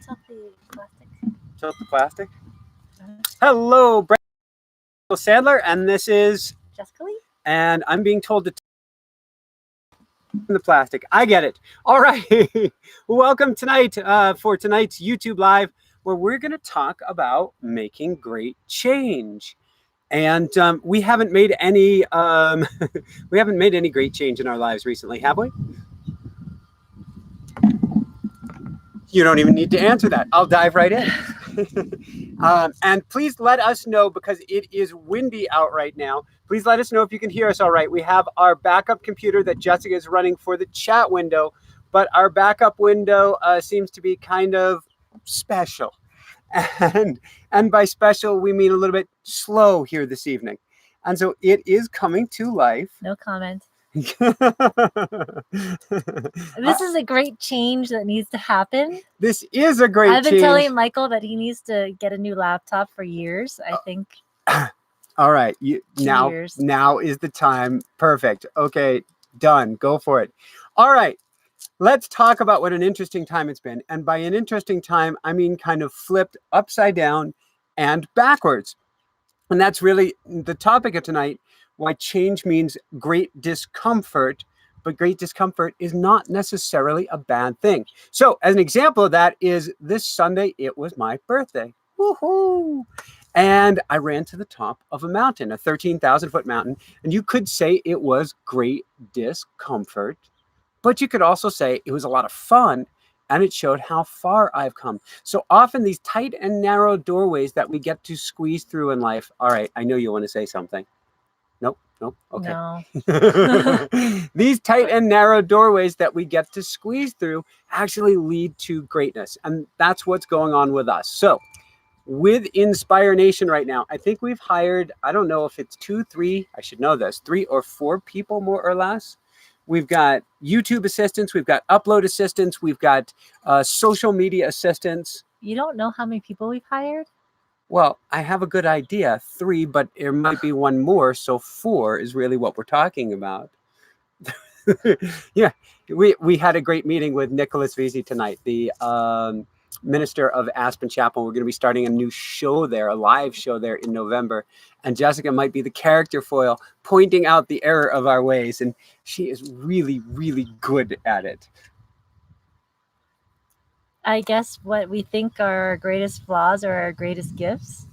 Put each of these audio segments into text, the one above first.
off the plastic. Touch off the plastic. Hello, Sandler, and this is Jessica Lee. And I'm being told to the plastic. I get it. All right. Welcome tonight for tonight's YouTube Live, where we're going to talk about making great change. And we haven't made any great change in our lives recently, have we? You don't even need to answer that. I'll dive right in. And please let us know, because it is windy out right now. Please let us know if you can hear us all right. We have our backup computer that Jessica is running for the chat window, but our backup window seems to be kind of special. And by special, we mean a little bit slow here this evening. And so it is coming to life. No comment. This is a great change that needs to happen. This is a great change. I've been telling Michael that he needs to get a new laptop for years, I think. All right. Now is the time. Perfect. Okay, done. Go for it. All right. Let's talk about what an interesting time it's been. And by an interesting time, I mean kind of flipped upside down and backwards. And that's really the topic of tonight, why change means great discomfort, but great discomfort is not necessarily a bad thing. So as an example of that is this Sunday, it was my birthday. Woohoo! And I ran to the top of a mountain, a 13,000-foot mountain. And you could say it was great discomfort, but you could also say it was a lot of fun, and it showed how far I've come. So often these tight and narrow doorways that we get to squeeze through in life. All right, I know you want to say something. Nope. Okay. No. These tight and narrow doorways that we get to squeeze through actually lead to greatness. And that's what's going on with us. So with Inspire Nation right now, I think we've hired, I don't know if it's 2, 3, I should know this, 3 or 4 people more or less. We've got YouTube assistants, we've got upload assistants, we've got social media assistants. You don't know how many people we've hired? Well, I have a good idea, 3, but there might be one more, so 4 is really what we're talking about. Yeah, we had a great meeting with Nicholas Vesey tonight, the minister of Aspen Chapel. We're going to be starting a new show there, a live show there in November. And Jessica might be the character foil, pointing out the error of our ways. And she is really, really good at it. I guess what we think are our greatest flaws are our greatest gifts.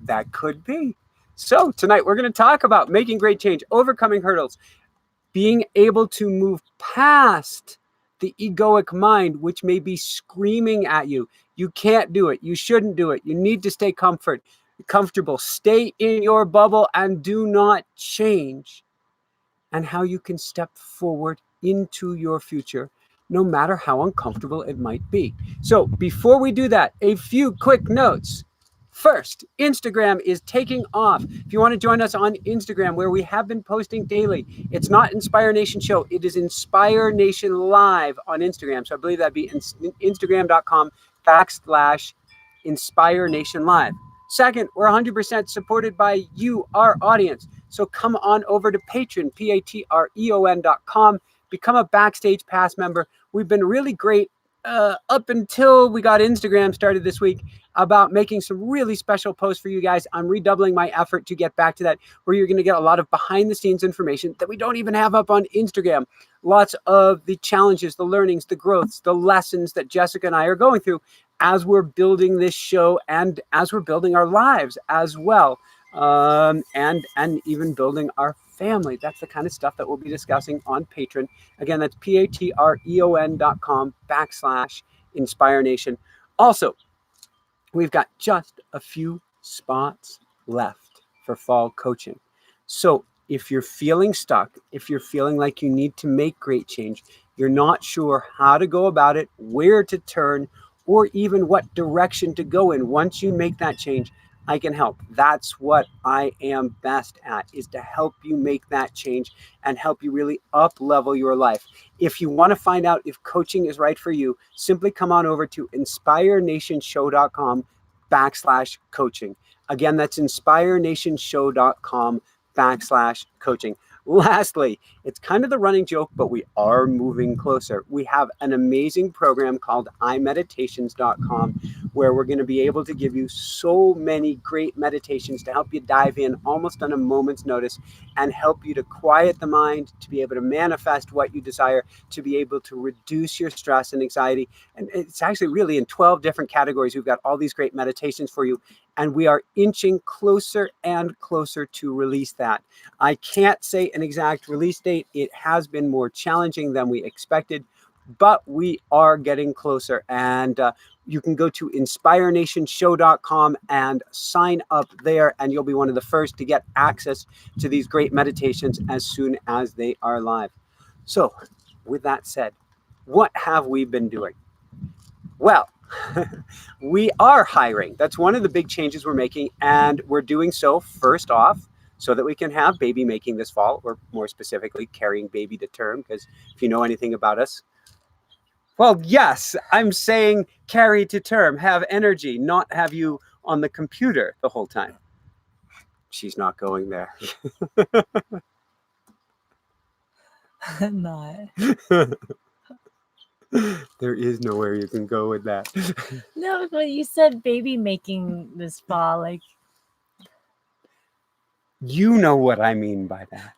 That could be. So tonight we're going to talk about making great change, overcoming hurdles, being able to move past the egoic mind, which may be screaming at you. You can't do it. You shouldn't do it. You need to stay comfortable. Stay in your bubble and do not change. And how you can step forward into your future, no matter how uncomfortable it might be. So before we do that, a few quick notes. First, Instagram is taking off. If you want to join us on Instagram, where we have been posting daily, it's not Inspire Nation Show. It is Inspire Nation Live on Instagram. So I believe that'd be instagram.com/Inspire Nation Live. Second, we're 100% supported by you, our audience. So come on over to Patreon, patreon.com. Become a Backstage Pass member. We've been really great up until we got Instagram started this week about making some really special posts for you guys. I'm redoubling my effort to get back to that, where you're going to get a lot of behind the scenes information that we don't even have up on Instagram. Lots of the challenges, the learnings, the growths, the lessons that Jessica and I are going through as we're building this show and as we're building our lives as well. And even building our family. That's the kind of stuff that we'll be discussing on Patreon. Again, that's patreon.com/Inspire Nation. Also, we've got just a few spots left for fall coaching. So if you're feeling stuck, if you're feeling like you need to make great change, you're not sure how to go about it, where to turn, or even what direction to go in once you make that change, I can help. That's what I am best at, is to help you make that change and help you really up level your life. If you want to find out if coaching is right for you, simply come on over to inspirenationshow.com/coaching. Again, that's inspirenationshow.com/coaching. Lastly, It's kind of the running joke, but we are moving closer. We have an amazing program called imeditations.com where we're going to be able to give you so many great meditations to help you dive in almost on a moment's notice and help you to quiet the mind, to be able to manifest what you desire, to be able to reduce your stress and anxiety. And it's actually really in 12 different categories. We've got all these great meditations for you, and we are inching closer and closer to release that. I can't say an exact release date. It has been more challenging than we expected, but we are getting closer. And you can go to inspirenationshow.com and sign up there, and you'll be one of the first to get access to these great meditations as soon as they are live. So, with that said, what have we been doing? Well, we are hiring. That's one of the big changes we're making, and we're doing so first off so that we can have baby making this fall, or more specifically, carrying baby to term, because if you know anything about us, well, yes, I'm saying carry to term, have energy, not have you on the computer the whole time. She's not going there. Not. There is nowhere you can go with that. No, but you said baby making this fall, like. You know what I mean by that.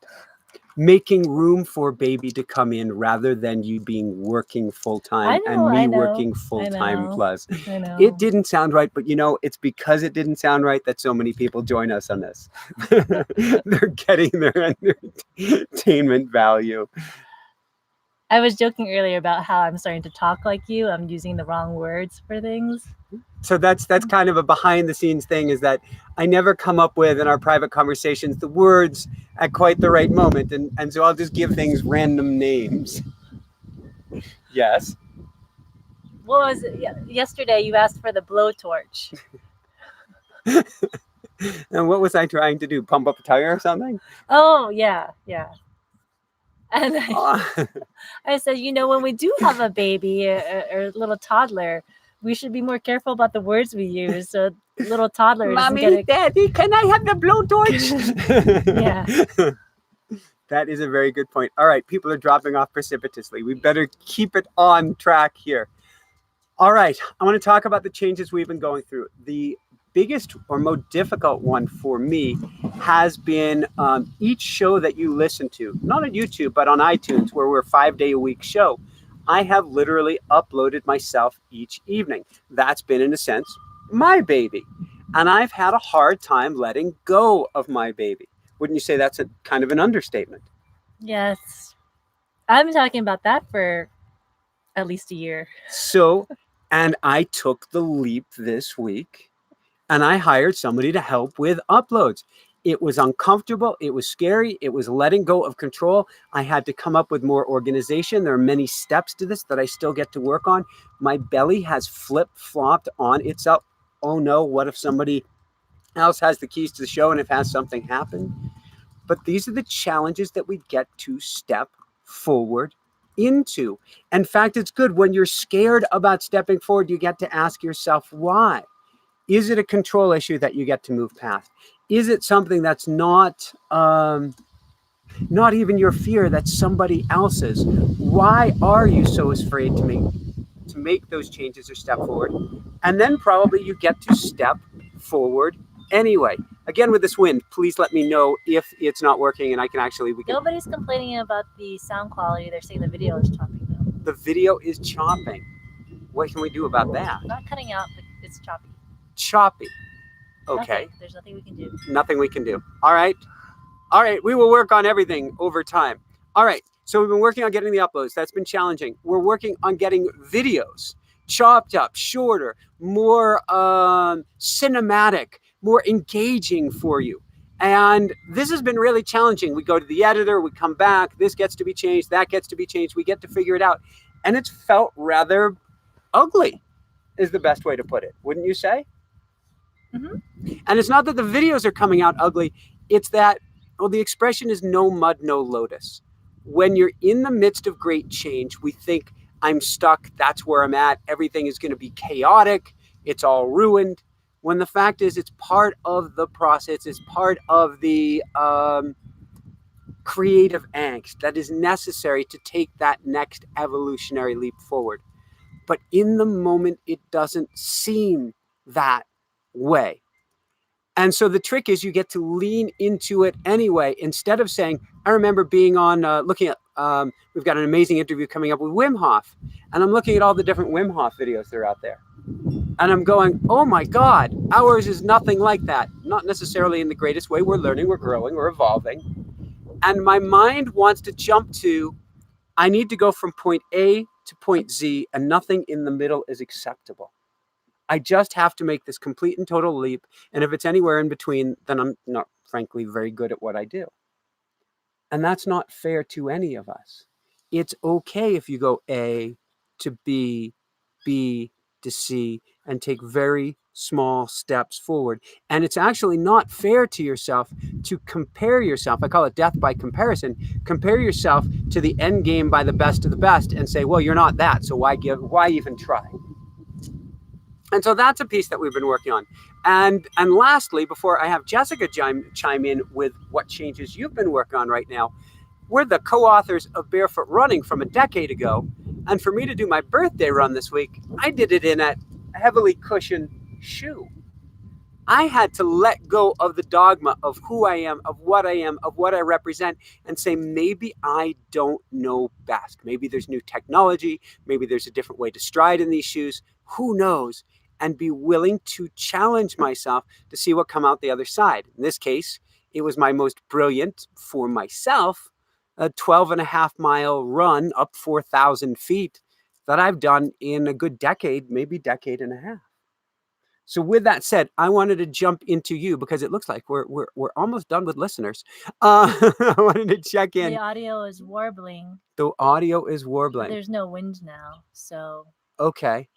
Making room for baby to come in rather than you being working full-time and me working full-time plus. I know. It didn't sound right, but it's because it didn't sound right that so many people join us on this. They're getting their entertainment value. I was joking earlier about how I'm starting to talk like you. I'm using the wrong words for things. So that's kind of a behind the scenes thing, is that I never come up with in our private conversations the words at quite the right moment. And so I'll just give things random names. Yes. What was it? Yesterday you asked for the blowtorch. And what was I trying to do? Pump up a tire or something? Oh, yeah. And I said, when we do have a baby or a little toddler, we should be more careful about the words we use. So little toddlers. Mommy, Daddy, can I have the blowtorch? Yeah. That is a very good point. All right, people are dropping off precipitously. We better keep it on track here. All right, I want to talk about the changes we've been going through. The biggest or most difficult one for me has been each show that you listen to, not on YouTube, but on iTunes, where we're a 5-day-a-week show. I have literally uploaded myself each evening. That's been, in a sense, my baby. And I've had a hard time letting go of my baby. Wouldn't you say that's a kind of an understatement? Yes. I've been talking about that for at least a year. So, and I took the leap this week, and I hired somebody to help with uploads. It was uncomfortable. It was scary. It was letting go of control. I had to come up with more organization. There are many steps to this that I still get to work on. My belly has flip-flopped on itself. Oh no, what if somebody else has the keys to the show and if has something happen? But these are the challenges that we get to step forward into. In fact, it's good when you're scared about stepping forward, you get to ask yourself why. Is it a control issue that you get to move past? Is it something that's not even your fear, that's somebody else's? Why are you so afraid to make those changes or step forward? And then probably you get to step forward anyway. Again, with this wind, please let me know if it's not working and I can actually... Nobody's complaining about the sound quality. They're saying the video is chopping though. The video is chopping. What can we do about that? Not cutting out, but it's choppy. Choppy. Okay. Nothing. There's nothing we can do. Nothing we can do. All right. We will work on everything over time. All right. So we've been working on getting the uploads. That's been challenging. We're working on getting videos chopped up, shorter, more cinematic, more engaging for you. And this has been really challenging. We go to the editor, we come back, this gets to be changed, that gets to be changed. We get to figure it out. And it's felt rather ugly, is the best way to put it. Wouldn't you say? Mm-hmm. And it's not that the videos are coming out ugly. It's that, the expression is no mud, no lotus. When you're in the midst of great change, we think, I'm stuck. That's where I'm at. Everything is going to be chaotic. It's all ruined. When the fact is, it's part of the process. It's part of the creative angst that is necessary to take that next evolutionary leap forward. But in the moment, it doesn't seem that way. And so the trick is you get to lean into it anyway, instead of saying, I remember being on, looking at, we've got an amazing interview coming up with Wim Hof, and I'm looking at all the different Wim Hof videos that are out there. And I'm going, oh my God, ours is nothing like that. Not necessarily in the greatest way. We're learning, we're growing, we're evolving. And my mind wants to jump to, I need to go from point A to point Z, and nothing in the middle is acceptable. I just have to make this complete and total leap. And if it's anywhere in between, then I'm not, frankly, very good at what I do. And that's not fair to any of us. It's okay if you go A to B, B to C, and take very small steps forward. And it's actually not fair to yourself to compare yourself. I call it death by comparison. Compare yourself to the end game by the best of the best and say, well, you're not that, so why even try? And so that's a piece that we've been working on. And lastly, before I have Jessica chime in with what changes you've been working on right now, we're the co-authors of Barefoot Running from a decade ago. And for me to do my birthday run this week, I did it in a heavily cushioned shoe. I had to let go of the dogma of who I am, of what I represent, and say, maybe I don't know best. Maybe there's new technology. Maybe there's a different way to stride in these shoes. Who knows? And be willing to challenge myself to see what come out the other side. In this case, it was my most brilliant, for myself, a 12.5-mile run up 4,000 feet that I've done in a good decade, maybe decade and a half. So with that said, I wanted to jump into you because it looks like we're almost done with listeners. I wanted to check in. The audio is warbling. The audio is warbling. There's no wind now, so okay.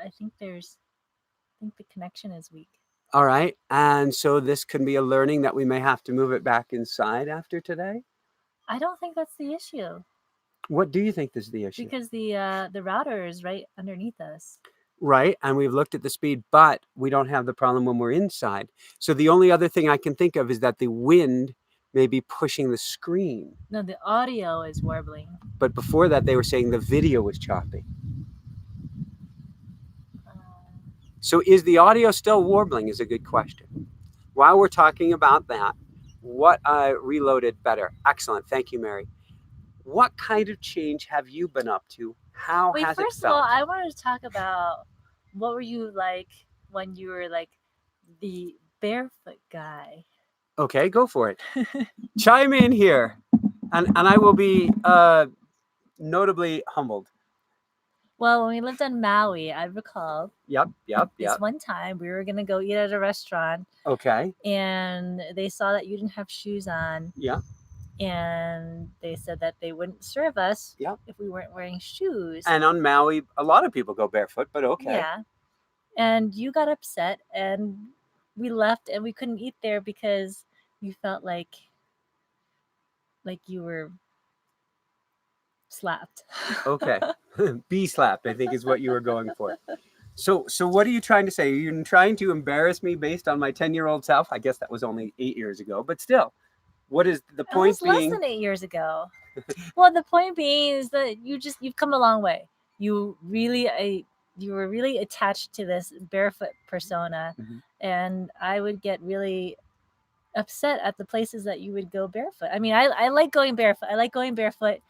I think the connection is weak. All right, and so this can be a learning that we may have to move it back inside after today. I don't think that's the issue. What do you think is the issue? Because the router is right underneath us. Right, and we've looked at the speed, but we don't have the problem when we're inside. So the only other thing I can think of is that the wind may be pushing the screen. No, the audio is warbling. But before that, they were saying the video was choppy. So is the audio still warbling is a good question. While we're talking about that, what reloaded better? Excellent, thank you, Mary. What kind of change have you been up to? How has it felt? First of all, I wanted to talk about what were you like when you were like the barefoot guy? Okay, go for it. Chime in here, and I will be notably humbled. Well, when we lived on Maui, I recall. Yep. This one time we were gonna go eat at a restaurant. Okay. And they saw that you didn't have shoes on. Yeah. And they said that they wouldn't serve us if we weren't wearing shoes. And on Maui, a lot of people go barefoot, but okay. Yeah. And you got upset, and we left, and we couldn't eat there because you felt like you were slapped. Okay. Be slapped, I think is what you were going for. So what are you trying to say? Are you trying to embarrass me based on my 10-year-old self? I guess that was only 8 years ago, but still. What is the point being? Less than 8 years ago. Well, the point being is that you've come a long way. You were really attached to this barefoot persona, and I would get really upset at the places that you would go barefoot. I mean, I like going barefoot. I like going barefoot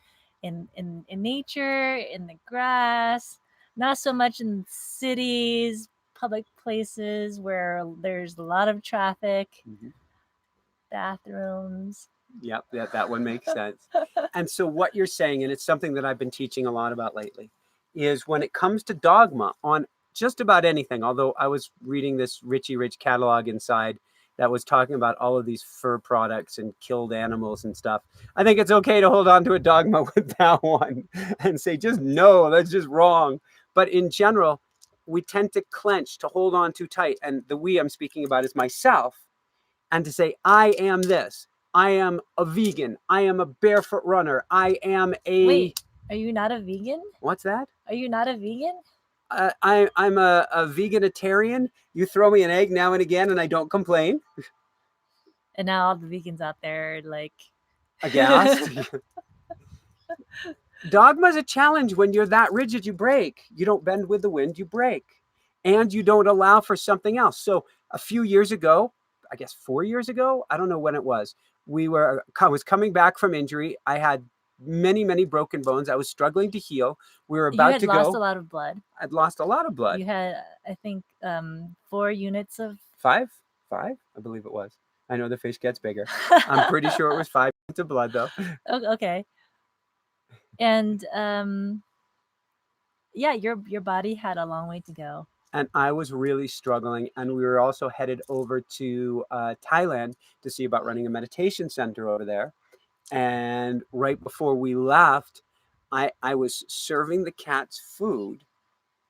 in nature, in the grass, not so much in cities, public places where there's a lot of traffic. Bathrooms. Yep, that one makes sense. And so what you're saying, and it's something that I've been teaching a lot about lately, is when it comes to dogma on just about anything, although I was reading this Richie Rich catalog inside that was talking about all of these fur products and killed animals and stuff, I think it's okay to hold on to a dogma with that one and say, just no, that's just wrong. But in general, we tend to clench, to hold on too tight. And the we I'm speaking about is myself. And to say, I am this. I am a vegan. I am a barefoot runner. I am a... Wait, are you not a vegan? What's that? Are you not a vegan? I'm a veganitarian. You throw me an egg now and again and I don't complain. And now all the vegans out there are like... aghast. Dogma is a challenge. When you're that rigid, you break. You don't bend with the wind, you break. And you don't allow for something else. So a few years ago, I guess 4 years ago, I don't know when it was, I was coming back from injury. I had many broken bones. I was struggling to heal. We were about to go. You had lost a lot of blood. I'd lost a lot of blood. You had, I think, 4 units of... 5? I believe it was. I know the fish gets bigger. I'm pretty sure it was 5 units of blood, though. Okay. And yeah, your body had a long way to go. And I was really struggling. And we were also headed over to Thailand to see about running a meditation center over there. And right before we left, I was serving the cats food,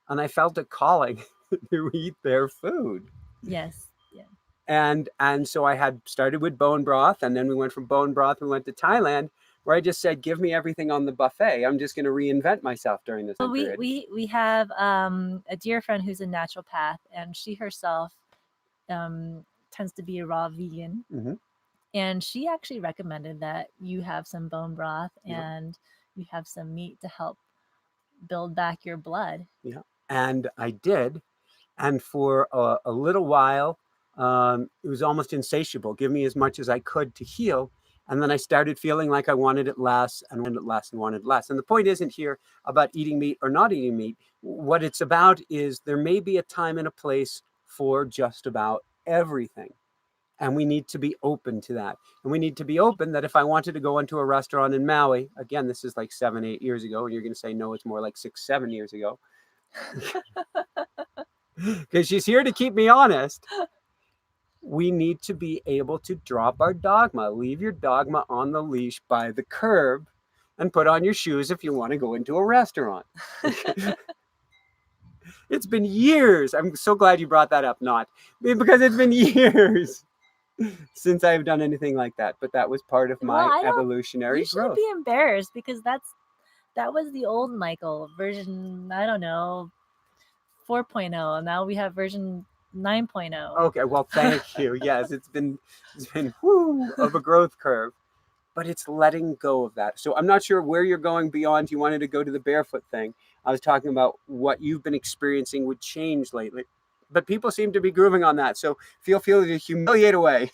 and I felt a calling to eat their food. Yes. Yeah. And so I had started with bone broth, and then we went from bone broth, we went to Thailand, where I just said, give me everything on the buffet. I'm just going to reinvent myself during this period. We have a dear friend who's a naturopath, and she herself tends to be a raw vegan. Mm-hmm. And she actually recommended that you have some bone broth and you have some meat to help build back your blood. Yeah, and I did. And for a little while, it was almost insatiable. Give me as much as I could to heal. And then I started feeling like I wanted it less and wanted it less and wanted it less. And the point isn't here about eating meat or not eating meat. What it's about is there may be a time and a place for just about everything. And we need to be open to that. And we need to be open that if I wanted to go into a restaurant in Maui, again, this is like 7-8 years ago, and you're going to say, no, it's more like 6-7 years ago. Because she's here to keep me honest. We need to be able to drop our dogma. Leave your dogma on the leash by the curb and put on your shoes if you want to go into a restaurant. It's been years. I'm so glad you brought that up, because it's been years since I've done anything like that. But that was part of my evolutionary growth. You shouldn't be embarrassed, because that was the old Michael version, I don't know, 4.0, and now we have version 9.0. Okay, well, thank you. Yes, it's been of a growth curve, but it's letting go of that. So I'm not sure where you're going beyond. You wanted to go to the barefoot thing. I was talking about what you've been experiencing with change lately, but people seem to be grooving on that. So feel free to humiliate away.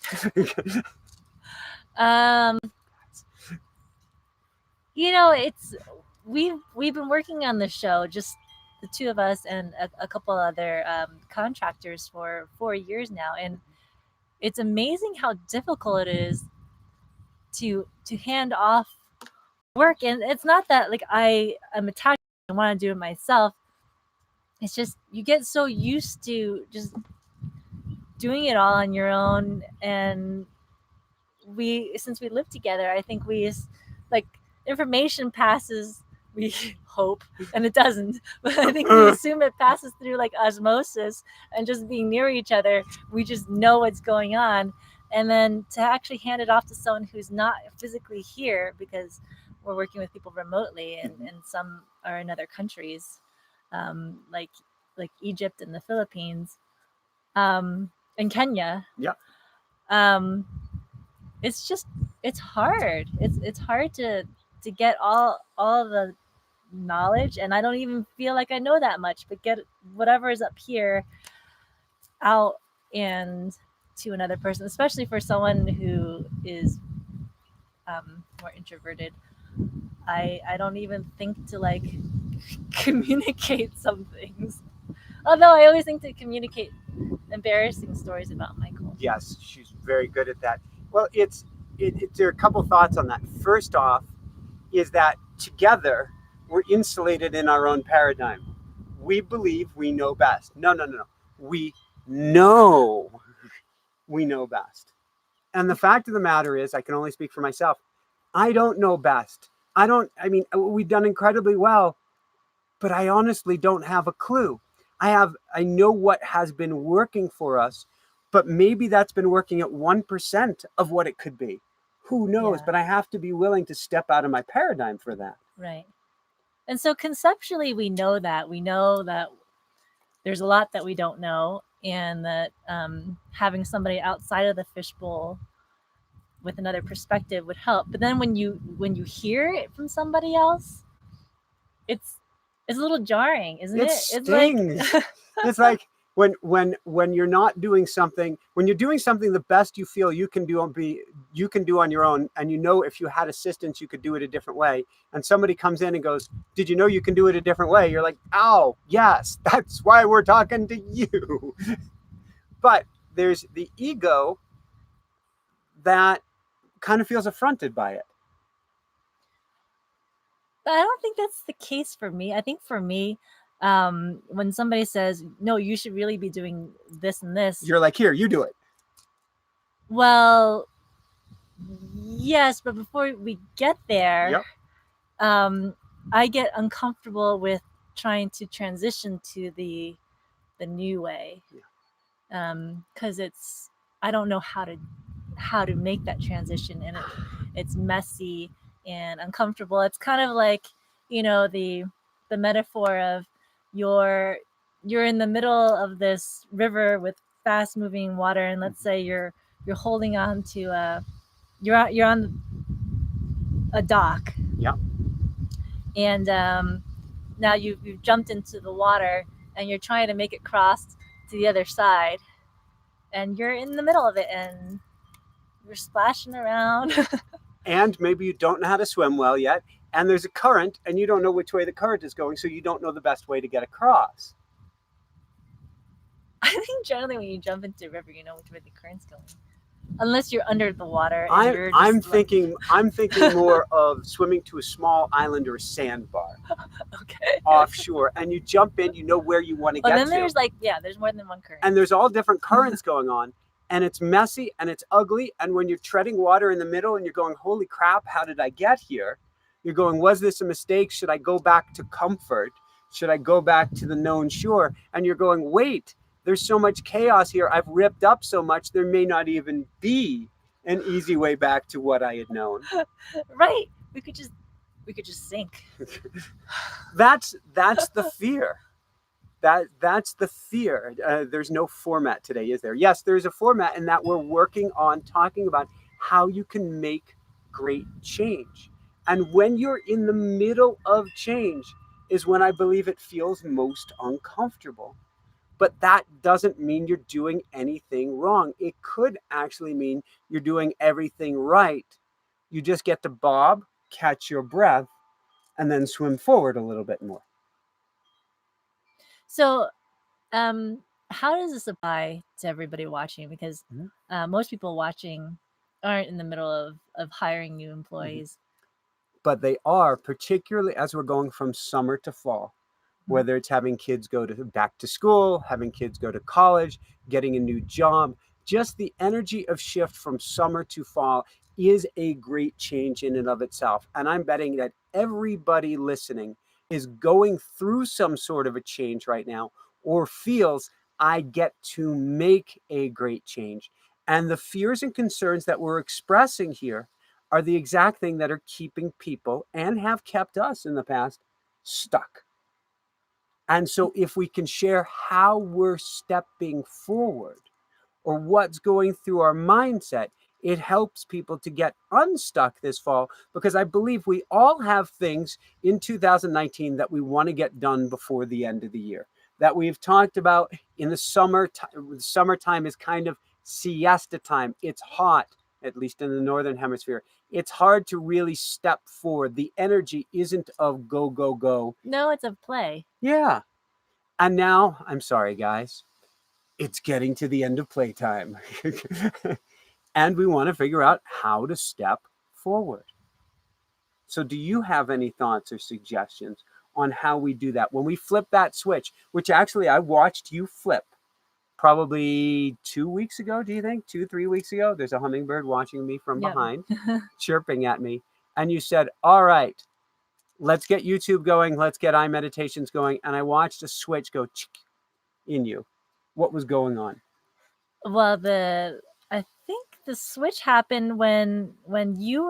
We've been working on the show, just the two of us and a couple other contractors for 4 years now, and it's amazing how difficult it is to hand off work. And it's not that like I'm attached and want to do it myself. It's just you get so used to just doing it all on your own, and since we live together, I think we just, like, information passes, we hope, and it doesn't, but I think we assume it passes through like osmosis, and just being near each other, we just know what's going on. And then to actually hand it off to someone who's not physically here, because we're working with people remotely, and some are in other countries, like Egypt and the Philippines, and Kenya. Yeah. It's hard. It's hard to get all the knowledge, and I don't even feel like I know that much, but get whatever is up here out and to another person, especially for someone who is more introverted. I don't even think to like communicate some things, although I always think to communicate embarrassing stories about Michael. Yes, she's very good at that. Well, there are a couple thoughts on that. First off is that together we're insulated in our own paradigm. We believe we know best. No. We know we know best. And the fact of the matter is, I can only speak for myself. I don't know best. We've done incredibly well, but I honestly don't have a clue. I know what has been working for us, but maybe that's been working at 1% of what it could be. Who knows? Yeah. But I have to be willing to step out of my paradigm for that. Right. And so conceptually, we know that there's a lot that we don't know, and that having somebody outside of the fishbowl with another perspective would help. But then when you hear it from somebody else, it's a little jarring, isn't it? Stings. It's like when you're not doing something, when you're doing something the best you feel you can do on your own, and if you had assistance you could do it a different way, and somebody comes in and goes, did you know you can do it a different way? You're like, oh yes, that's why we're talking to you. But there's the ego that kind of feels affronted by it. But I don't think that's the case for me. I think for me, when somebody says, no, you should really be doing this and this, you're like, here, you do it. Well, yes, but before we get there, yep. I get uncomfortable with trying to transition to the new way, because I don't know how to make that transition, and it's messy and uncomfortable. It's kind of like, the metaphor of you're in the middle of this river with fast moving water, and let's say you're holding on to you're on a dock. Yeah. And now you've jumped into the water and you're trying to make it cross to the other side, and you're in the middle of it and you're splashing around. And maybe you don't know how to swim well yet, and there's a current and you don't know which way the current is going, so you don't know the best way to get across. I think generally when you jump into a river, you know which way the current's going, unless you're under the water. And I'm thinking more of swimming to a small island or a sandbar. Okay. Offshore, and you jump in, you know where you want to get to. But then there's more than one current. And there's all different currents going on, and it's messy and it's ugly, and when you're treading water in the middle and you're going, holy crap, how did I get here? You're going, was this a mistake? Should I go back to comfort? Should I go back to the known shore? And you're going, wait, there's so much chaos here. I've ripped up so much, there may not even be an easy way back to what I had known. Right. We could just sink. That's the fear. That's the fear. There's no format today, is there? Yes, there's a format in that we're working on talking about how you can make great change. And when you're in the middle of change is when I believe it feels most uncomfortable. But that doesn't mean you're doing anything wrong. It could actually mean you're doing everything right. You just get to bob, catch your breath, and then swim forward a little bit more. So, how does this apply to everybody watching? Because most people watching aren't in the middle of hiring new employees. But they are, particularly as we're going from summer to fall. Whether it's having kids go back to school, having kids go to college, getting a new job, just the energy of shift from summer to fall is a great change in and of itself. And I'm betting that everybody listening is going through some sort of a change right now, or feels I get to make a great change. And the fears and concerns that we're expressing here are the exact thing that are keeping people, and have kept us in the past, stuck. And so if we can share how we're stepping forward or what's going through our mindset, it helps people to get unstuck this fall, because I believe we all have things in 2019 that we want to get done before the end of the year, that we've talked about in the summer. Summertime is kind of siesta time. It's hot, at least in the Northern Hemisphere. It's hard to really step forward. The energy isn't of go, go, go. No, it's of play. Yeah. And now, I'm sorry, guys, it's getting to the end of playtime. And we want to figure out how to step forward. So do you have any thoughts or suggestions on how we do that? When we flip that switch, which actually I watched you flip probably 2 weeks ago, do you think? 2-3 weeks ago? There's a hummingbird watching me from behind, chirping at me. And you said, all right, let's get YouTube going. Let's get iMeditations going. And I watched a switch go in you. What was going on? Well, I think the switch happened when you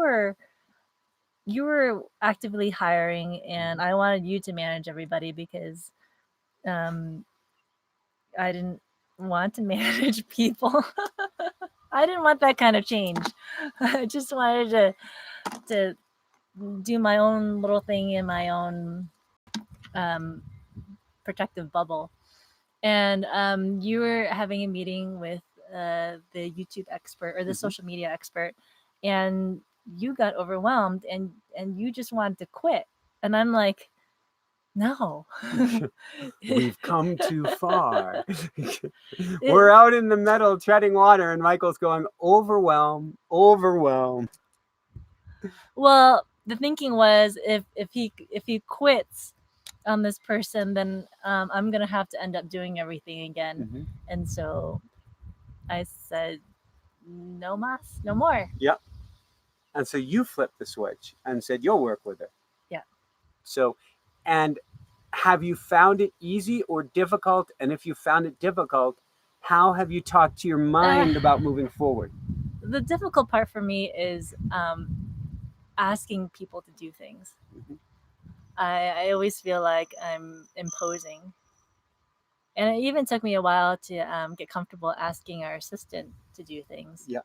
were actively hiring, and I wanted you to manage everybody because I didn't want to manage people. I didn't want that kind of change. I just wanted to do my own little thing in my own protective bubble. And you were having a meeting with the YouTube expert or the social media expert, and you got overwhelmed and you just wanted to quit. And I'm like, no. We've come too far. We're out in the meadow treading water, and Michael's going, overwhelm. Well, the thinking was if he quits on this person, then I'm gonna have to end up doing everything again. And so I said, no mas, no more. Yep. And so you flipped the switch and said you'll work with her. Yeah. So, and have you found it easy or difficult? And if you found it difficult, how have you talked to your mind about moving forward? The difficult part for me is asking people to do things. I always feel like I'm imposing. And it even took me a while to get comfortable asking our assistant to do things. Yeah.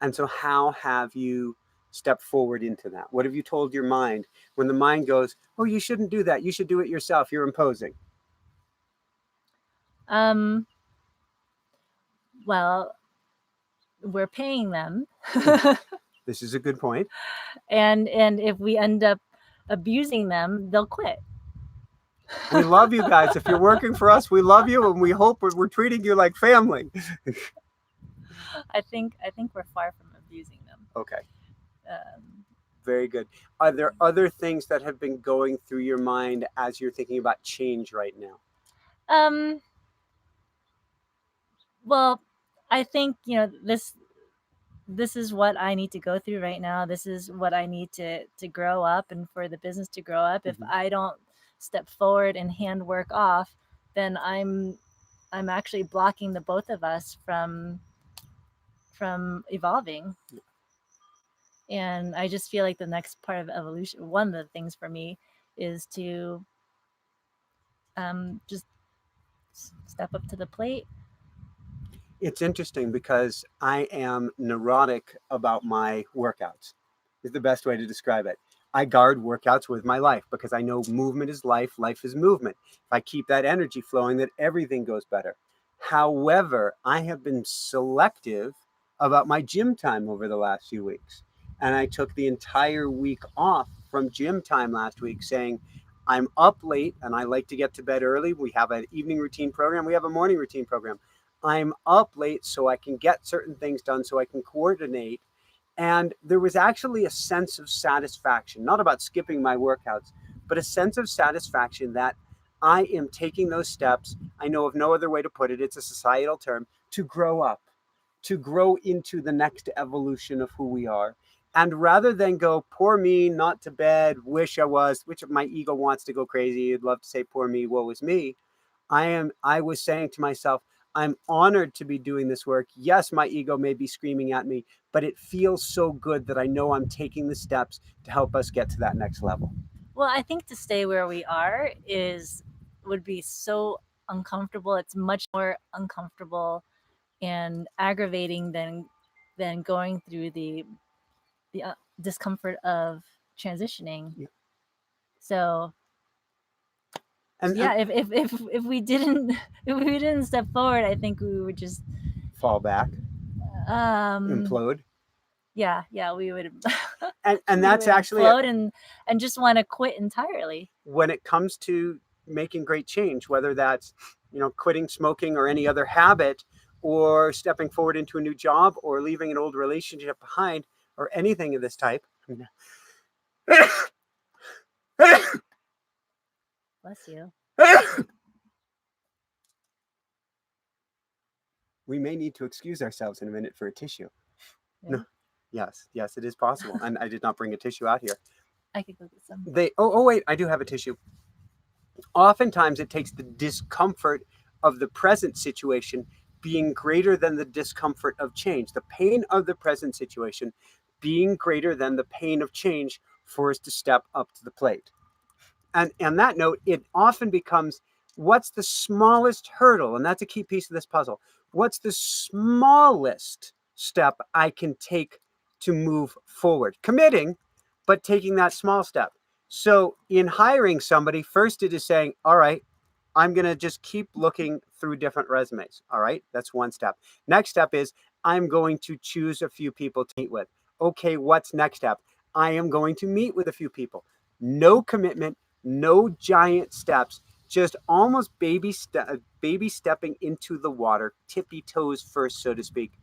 And so how have you stepped forward into that? What have you told your mind when the mind goes, oh, you shouldn't do that. You should do it yourself. You're imposing. Well, we're paying them. This is a good point. And if we end up abusing them, they'll quit. We love you guys. If you're working for us, we love you, and we hope we're treating you like family. I think we're far from abusing them. Okay. Very good. Are there other things that have been going through your mind as you're thinking about change right now? Well, I think, this is what I need to go through right now. This is what I need to grow up and for the business to grow up. If I don't step forward and hand work off, then I'm actually blocking the both of us from evolving. And I just feel like the next part of evolution, one of the things for me is to just step up to the plate. It's interesting because I am neurotic about my workouts, is the best way to describe it. I guard workouts with my life because I know movement is life, life is movement. If I keep that energy flowing, then everything goes better. However, I have been selective about my gym time over the last few weeks. And I took the entire week off from gym time last week saying, I'm up late and I like to get to bed early. We have an evening routine program. We have a morning routine program. I'm up late so I can get certain things done, so I can coordinate. And there was actually a sense of satisfaction, not about skipping my workouts, but a sense of satisfaction that I am taking those steps. I know of no other way to put it. It's a societal term, to grow up, to grow into the next evolution of who we are. And rather than go, poor me, not to bed, wish I was, which my ego wants to go crazy. You'd love to say, poor me, woe is me. I was saying to myself, I'm honored to be doing this work. Yes, my ego may be screaming at me, but it feels so good that I know I'm taking the steps to help us get to that next level. Well, I think to stay where we are would be so uncomfortable. It's much more uncomfortable and aggravating than going through the discomfort of transitioning. Yeah. So if we didn't step forward, I think we would just fall back, implode. Yeah, we would. And that's actually implode and just want to quit entirely. When it comes to making great change, whether that's quitting smoking or any other habit, or stepping forward into a new job, or leaving an old relationship behind, or anything of this type. Bless you. We may need to excuse ourselves in a minute for a tissue. Yeah. No. Yes, it is possible. And I did not bring a tissue out here. I could go get some. Wait, I do have a tissue. Oftentimes it takes the discomfort of the present situation being greater than the discomfort of change. The pain of the present situation being greater than the pain of change for us to step up to the plate. And on that note, it often becomes What's the smallest hurdle? And that's a key piece of this puzzle. What's the smallest step I can take to move forward? Committing, but taking that small step. So in hiring somebody, first it is saying, all right, I'm going to just keep looking through different resumes. All right, that's one step. Next step is I'm going to choose a few people to meet with. Okay, what's next step? I am going to meet with a few people. No commitment, no giant steps, just almost baby stepping into the water, tippy toes first, so to speak.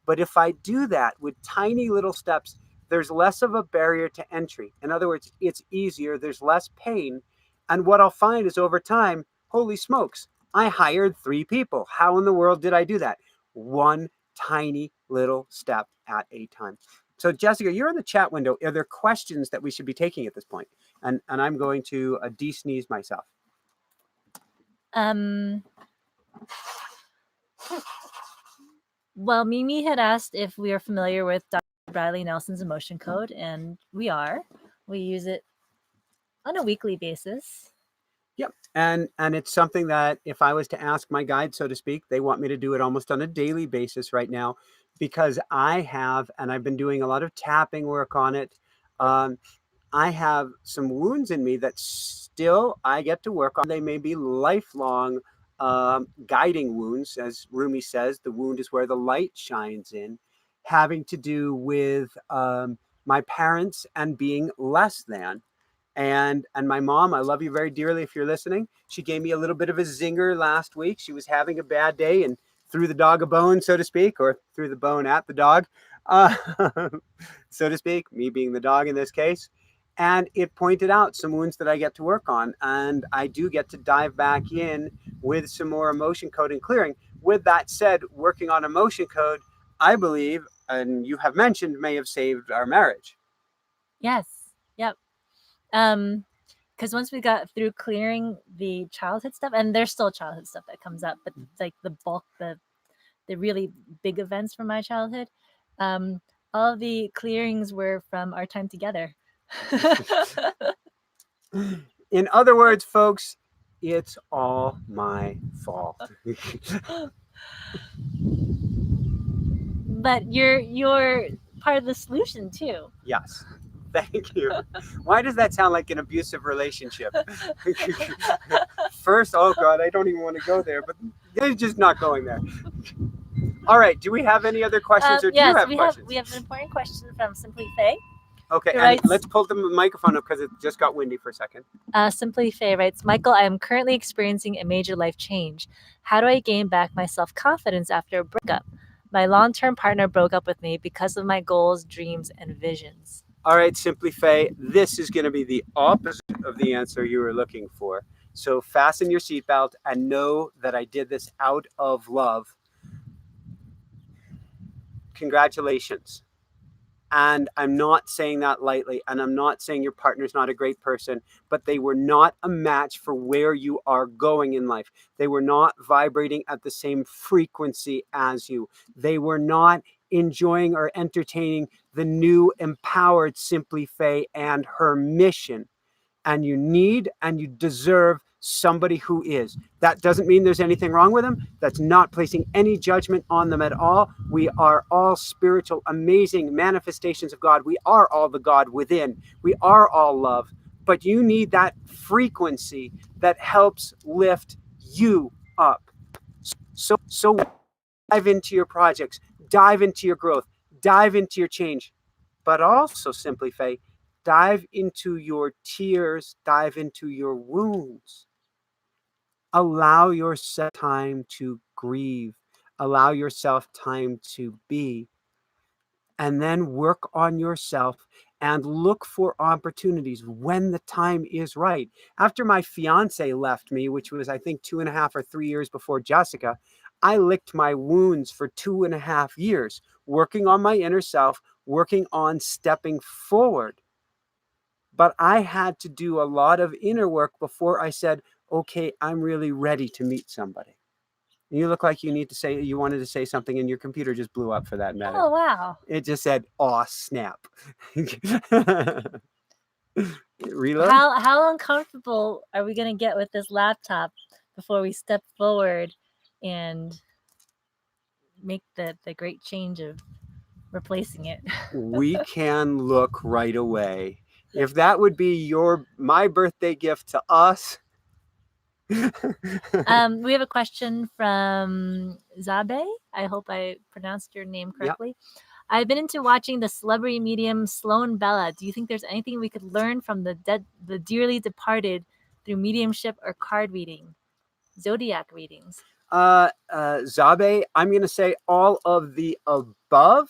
But if I do that with tiny little steps, there's less of a barrier to entry. In other words, it's easier, there's less pain. And what I'll find is over time, holy smokes, I hired 3 people. How in the world did I do that? One tiny little step at a time. So Jessica, you're in the chat window. Are there questions that we should be taking at this point? And I'm going to de-sneeze myself. Well, Mimi had asked if we are familiar with Dr. Bradley Nelson's emotion code, and we are. We use it on a weekly basis. Yep. And it's something that if I was to ask my guide, so to speak, they want me to do it almost on a daily basis right now, because I've been doing a lot of tapping work on it. I have some wounds in me that still I get to work on. They may be lifelong guiding wounds. As Rumi says, the wound is where the light shines in, having to do with my parents and being less than. And my mom, I love you very dearly if you're listening. She gave me a little bit of a zinger last week. She was having a bad day and threw the dog a bone, so to speak, or threw the bone at the dog, so to speak, me being the dog in this case. And it pointed out some wounds that I get to work on. And I do get to dive back in with some more emotion code and clearing. With that said, working on emotion code, I believe, and you have mentioned, may have saved our marriage. Yes. Yep. Because once we got through clearing the childhood stuff, and there's still childhood stuff that comes up, but like the bulk, the really big events from my childhood, all of the clearings were from our time together. In other words, folks, it's all my fault. But you're part of the solution too. Yes. Thank you. Why does that sound like an abusive relationship? First, oh God, I don't even want to go there, but they're just not going there. All right. Do we have any other questions, or do you have questions? We have an important question from Simply Faye. Okay, and let's pull the microphone up because it just got windy for a second. Simply Faye writes, Michael, I am currently experiencing a major life change. How do I gain back my self-confidence after a breakup? My long-term partner broke up with me because of my goals, dreams, and visions. All right, Simply Faye, this is going to be the opposite of the answer you were looking for. So fasten your seatbelt and know that I did this out of love. Congratulations. And I'm not saying that lightly, and I'm not saying your partner's not a great person, but they were not a match for where you are going in life. They were not vibrating at the same frequency as you. They were not enjoying or entertaining the new empowered Simply Faye and her mission. And you need and you deserve somebody who is. That doesn't mean there's anything wrong with them. That's not placing any judgment on them at all. We are all spiritual, amazing manifestations of God. We are all the God within. We are all love. But you need that frequency that helps lift you up. So dive into your projects, dive into your growth, dive into your change. But also, Simply Faye, dive into your tears, dive into your wounds. Allow yourself time to grieve. Allow yourself time to be. And then work on yourself and look for opportunities when the time is right. After my fiance left me, which was, I think, 2.5 or 3 years before Jessica, I licked my wounds for 2.5 years, working on my inner self, working on stepping forward. But I had to do a lot of inner work before I said, okay, I'm really ready to meet somebody. You look like you wanted to say something, and your computer just blew up for that matter. Oh, wow. It just said, aw, snap. Reload? How uncomfortable are we going to get with this laptop before we step forward and make the great change of replacing it. We can look right away. If that would be my birthday gift to us. We have a question from Zabe. I hope I pronounced your name correctly. Yep. I've been into watching the celebrity medium Sloan Bella. Do you think there's anything we could learn from the dearly departed through mediumship or card reading, zodiac readings? Zabe, I'm going to say all of the above.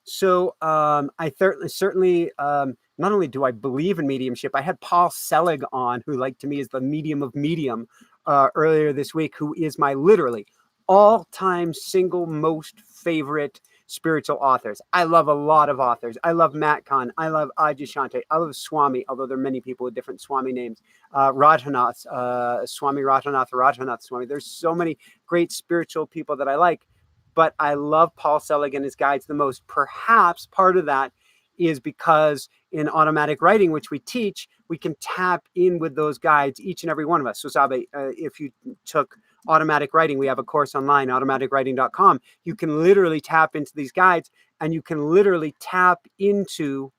So I certainly not only do I believe in mediumship, I had Paul Selig on, who, like, to me is the medium of medium, earlier this week, who is my literally all-time single most favorite spiritual authors. I love a lot of authors. I love Matt Kahn. I love Adyashanti. I love Swami, although there are many people with different Swami names. Radhanath, Swami Radhanath Swami. There's so many great spiritual people that I like, but I love Paul Selig and his guides the most. Perhaps part of that is because in automatic writing, which we teach, we can tap in with those guides, each and every one of us. So Zabe, if you took automatic writing, we have a course online, automaticwriting.com. You can literally tap into these guides, and you can literally tap into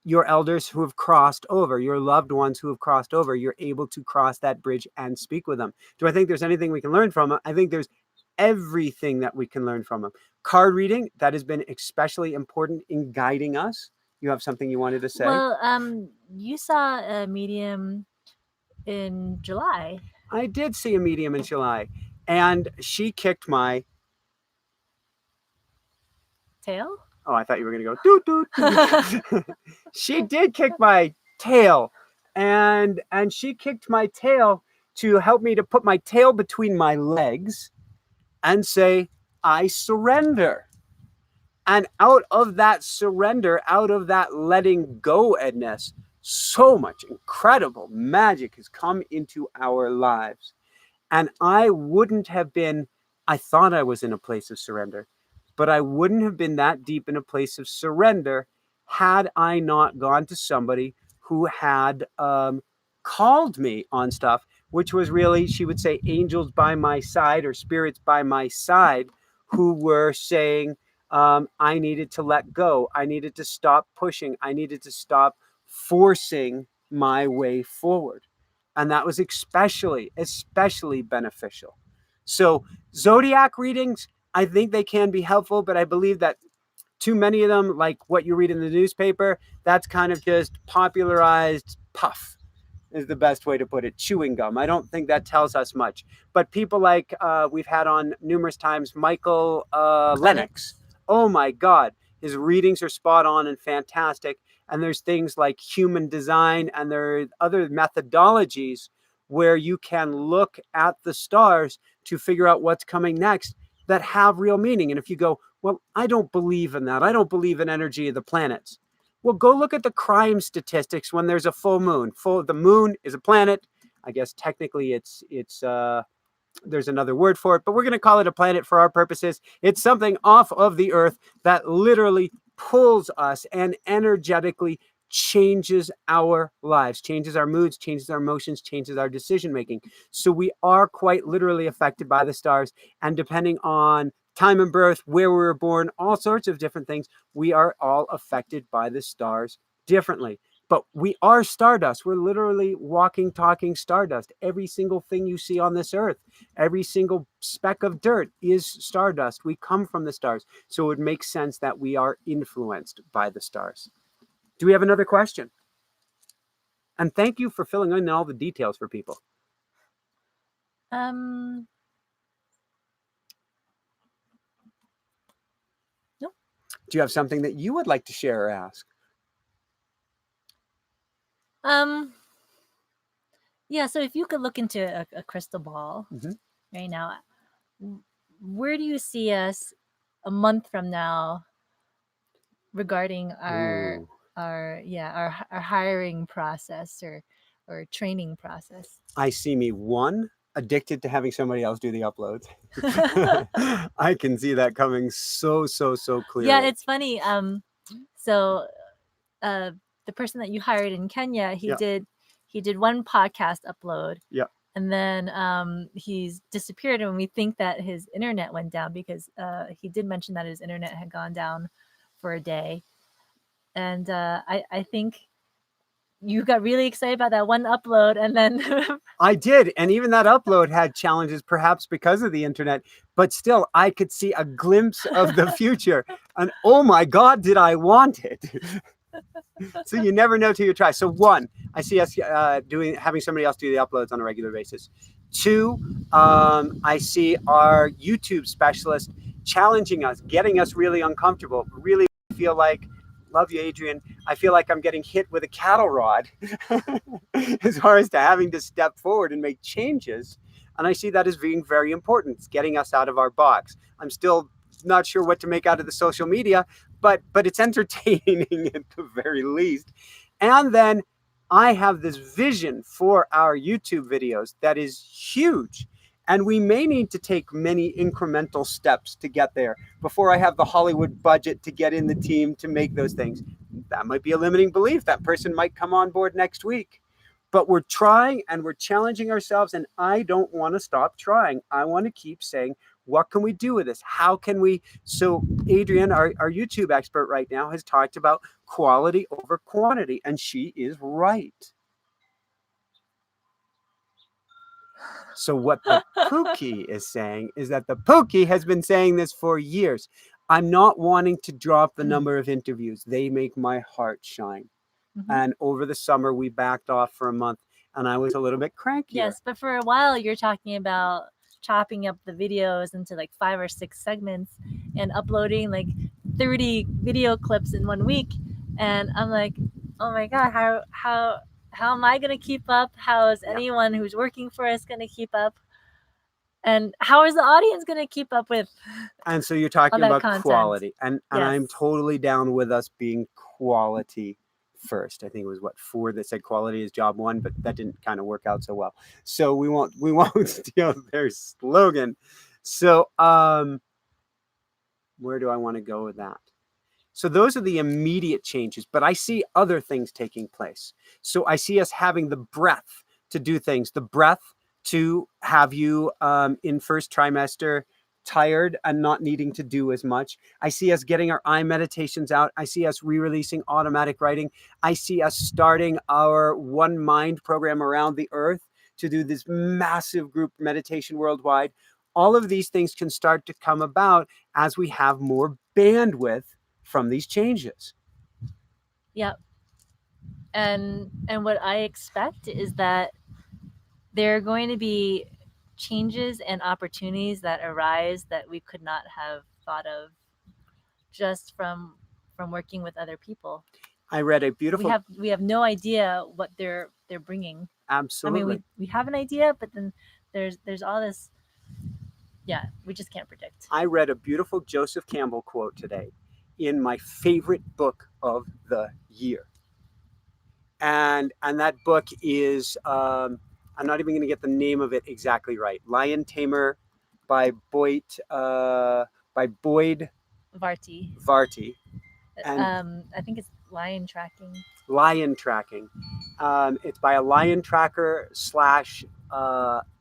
your elders who have crossed over, your loved ones who have crossed over. You're able to cross that bridge and speak with them. Do I think there's anything we can learn from them? I think there's everything that we can learn from them. Card reading, that has been especially important in guiding us. You have something you wanted to say? Well, you saw a medium in July. I did see a medium in July, and she kicked my tail. Oh, I thought you were going to go doot doot. She did kick my tail, and she kicked my tail to help me to put my tail between my legs and say, I surrender. And out of that surrender, out of that letting go, Edness, so much incredible magic has come into our lives. And I wouldn't have been, I thought I was in a place of surrender, but I wouldn't have been that deep in a place of surrender had I not gone to somebody who had called me on stuff, which was really, she would say, angels by my side or spirits by my side, who were saying, I needed to let go. I needed to stop pushing. I needed to stop forcing my way forward. And that was especially beneficial. So zodiac readings, I think they can be helpful, but I believe that too many of them, like what you read in the newspaper, that's kind of just popularized puff is the best way to put it, chewing gum. I don't think that tells us much. But people like we've had on numerous times, Michael Lennox. Oh my God, his readings are spot on and fantastic. And there's things like human design, and there are other methodologies where you can look at the stars to figure out what's coming next that have real meaning. And if you go, well, I don't believe in that. I don't believe in energy of the planets. Well, go look at the crime statistics when there's a full moon. The moon is a planet. I guess technically it's there's another word for it, but we're going to call it a planet for our purposes. It's something off of the earth that literally pulls us and energetically changes our lives, changes our moods, changes our emotions, changes our decision making. So we are quite literally affected by the stars, and depending on time of birth, where we were born, all sorts of different things, we are all affected by the stars differently. But we are stardust. We're literally walking, talking stardust. Every single thing you see on this earth, every single speck of dirt is stardust. We come from the stars. So it would make sense that we are influenced by the stars. Do we have another question? And thank you for filling in all the details for people. No. Do you have something that you would like to share or ask? Yeah, so if you could look into a crystal ball right now, where do you see us a month from now regarding our hiring process or training process? I see me, one, addicted to having somebody else do the uploads. I can see that coming so clearly. Yeah, it's funny. So the person that you hired in Kenya, he did one podcast upload. Yeah. And then he's disappeared, and we think that his internet went down because he did mention that his internet had gone down for a day. And I think you got really excited about that one upload, and then I did, and even that upload had challenges, perhaps because of the internet, but still I could see a glimpse of the future, and oh my God, did I want it. So you never know till you try. So one, I see us having somebody else do the uploads on a regular basis. Two, I see our YouTube specialist challenging us, getting us really uncomfortable, really feel like, love you, Adrian, I feel like I'm getting hit with a cattle rod as far as to having to step forward and make changes. And I see that as being very important. It's getting us out of our box. I'm still not sure what to make out of the social media, but it's entertaining at the very least. And then I have this vision for our YouTube videos that is huge. And we may need to take many incremental steps to get there before I have the Hollywood budget to get in the team to make those things. That might be a limiting belief. That person might come on board next week. But we're trying and we're challenging ourselves, and I don't want to stop trying. I want to keep saying, what can we do with this? How can we? So Adrian, our YouTube expert right now, has talked about quality over quantity, and she is right. So what the Pookie is saying is that the Pookie has been saying this for years. I'm not wanting to drop the number of interviews. They make my heart shine. Mm-hmm. And over the summer, we backed off for a month, and I was a little bit crankier. Yes, but for a while, you're talking about chopping up the videos into like 5 or 6 segments and uploading like 30 video clips in 1 week. And I'm like, oh my God, how am I going to keep up? How is anyone who's working for us going to keep up? And how is the audience going to keep up with? And so you're talking about content. Quality. And yes. I'm totally down with us being quality first. I think it was 4 that said quality is job 1, but that didn't kind of work out so well. So we won't steal their slogan. So where do I want to go with that? So those are the immediate changes, but I see other things taking place. So I see us having the breath to do things, the breath to have you in first trimester tired and not needing to do as much. I see us getting our eye meditations out. I see us re-releasing automatic writing. I see us starting our One Mind program around the earth to do this massive group meditation worldwide. All of these things can start to come about as we have more bandwidth from these changes. Yep. And what I expect is that there are going to be changes and opportunities that arise that we could not have thought of just from working with other people. I read a beautiful. We have no idea what they're bringing. Absolutely. I mean, we have an idea, but then there's all this. Yeah, we just can't predict. I read a beautiful Joseph Campbell quote today in my favorite book of the year, and that book is. I'm not even going to get the name of it exactly right. Lion Tamer by Boyd Varty. And I think it's Lion Tracking. Lion Tracking. It's by a lion tracker /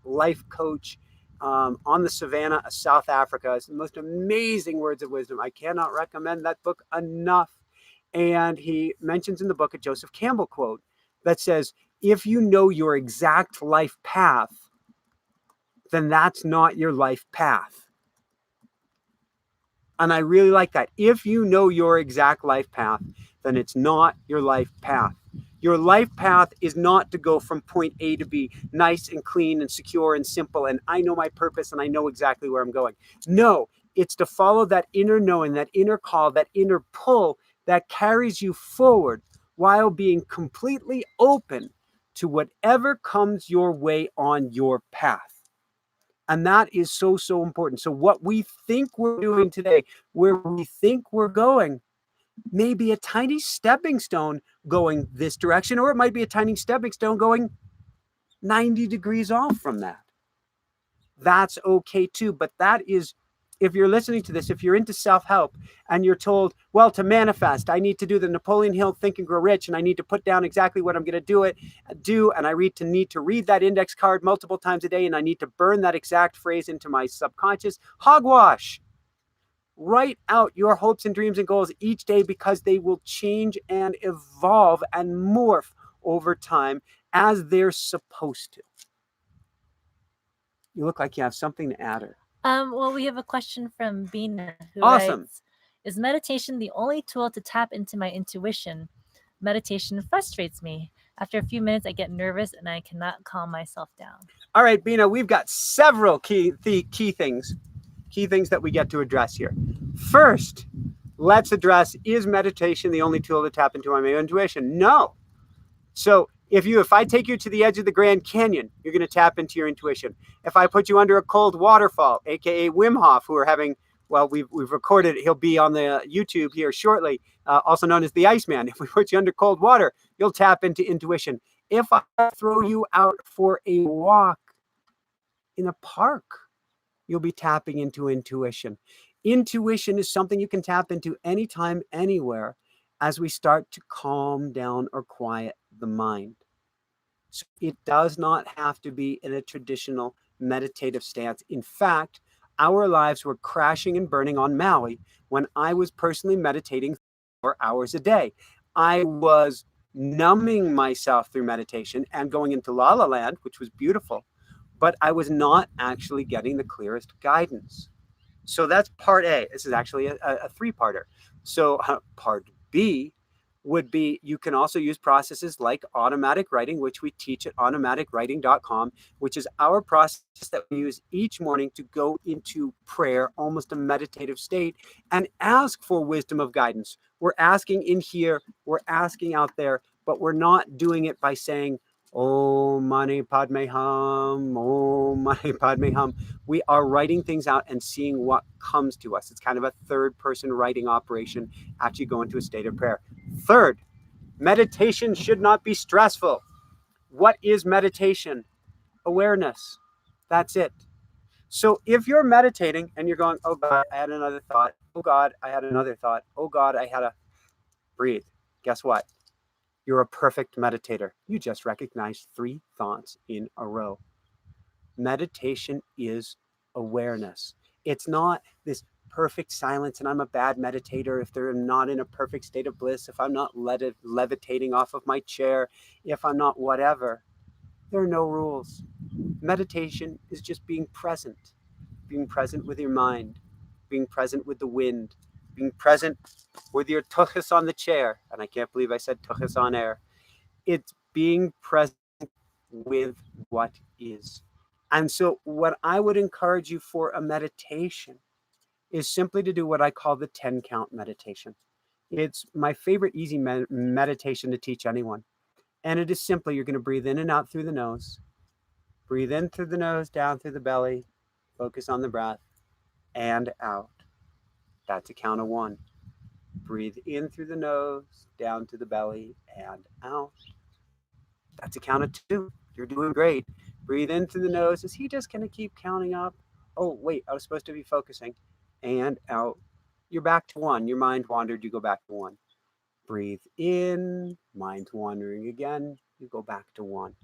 life coach on the savannah of South Africa. It's the most amazing words of wisdom. I cannot recommend that book enough. And he mentions in the book a Joseph Campbell quote that says, if you know your exact life path, then that's not your life path. And I really like that. If you know your exact life path, then it's not your life path. Your life path is not to go from point A to B, nice and clean and secure and simple, and I know my purpose and I know exactly where I'm going. No, it's to follow that inner knowing, that inner call, that inner pull that carries you forward while being completely open to whatever comes your way on your path. And that is so, so important. So what we think we're doing today, where we think we're going, may be a tiny stepping stone going this direction, or it might be a tiny stepping stone going 90 degrees off from that. That's okay too. But that is if you're listening to this, if you're into self-help and you're told, well, to manifest, I need to do the Napoleon Hill Think and Grow Rich, and I need to put down exactly what I'm going to do, and I need to read that index card multiple times a day, and I need to burn that exact phrase into my subconscious. Hogwash. Write out your hopes and dreams and goals each day, because they will change and evolve and morph over time as they're supposed to. You look like you have something to add her. Well, we have a question from Bina, who Awesome. writes, is meditation the only tool to tap into my intuition? Meditation frustrates me. After a few minutes, I get nervous and I cannot calm myself down. All right, Bina, we've got several key things that we get to address here. First, let's address, is meditation the only tool to tap into my intuition? No. So if I take you to the edge of the Grand Canyon, you're going to tap into your intuition. If I put you under a cold waterfall, aka Wim Hof, who are having, well, we've recorded, he'll be on the YouTube here shortly, also known as the Iceman. If we put you under cold water, you'll tap into intuition. If I throw you out for a walk in a park, you'll be tapping into intuition. Intuition is something you can tap into anytime, anywhere, as we start to calm down or quiet the mind. So it does not have to be in a traditional meditative stance. In fact, our lives were crashing and burning on Maui when I was personally meditating 4 hours a day. I was numbing myself through meditation and going into La La Land, which was beautiful, but I was not actually getting the clearest guidance. So that's part A. This is actually a three-parter. So part B would be, you can also use processes like automatic writing, which we teach at automaticwriting.com, which is our process that we use each morning to go into prayer, almost a meditative state, and ask for wisdom of guidance. We're asking in here, we're asking out there, but we're not doing it by saying, "Oh, Mani Padme Hum, oh, Mani Padme Hum." We are writing things out and seeing what comes to us. It's kind of a third-person writing operation after you go into a state of prayer. Third, meditation should not be stressful. What is meditation? Awareness. That's it. So if you're meditating and you're going, "Oh God, I had another thought. Oh God, I had another thought. Oh God, I had a..." Breathe. Guess what? You're a perfect meditator. You just recognized 3 thoughts in a row. Meditation is awareness. It's not this perfect silence, and I'm a bad meditator if they're not in a perfect state of bliss, if I'm not levitating off of my chair, if I'm not whatever. There are no rules. Meditation is just being present with your mind, being present with the wind, being present with your tuchus on the chair. And I can't believe I said tuchus on air. It's being present with what is. And so what I would encourage you for a meditation is simply to do what I call the 10 count meditation. It's my favorite easy meditation to teach anyone. And it is simply, you're going to breathe in and out through the nose. Breathe in through the nose, down through the belly. Focus on the breath. And out. That's a count of 1. Breathe in through the nose, down to the belly, and out. That's a count of 2. You're doing great. Breathe in through the nose. Is he just going to keep counting up? Oh, wait, I was supposed to be focusing. And out. You're back to 1. Your mind wandered. You go back to 1. Breathe in. Mind's wandering again. You go back to 1.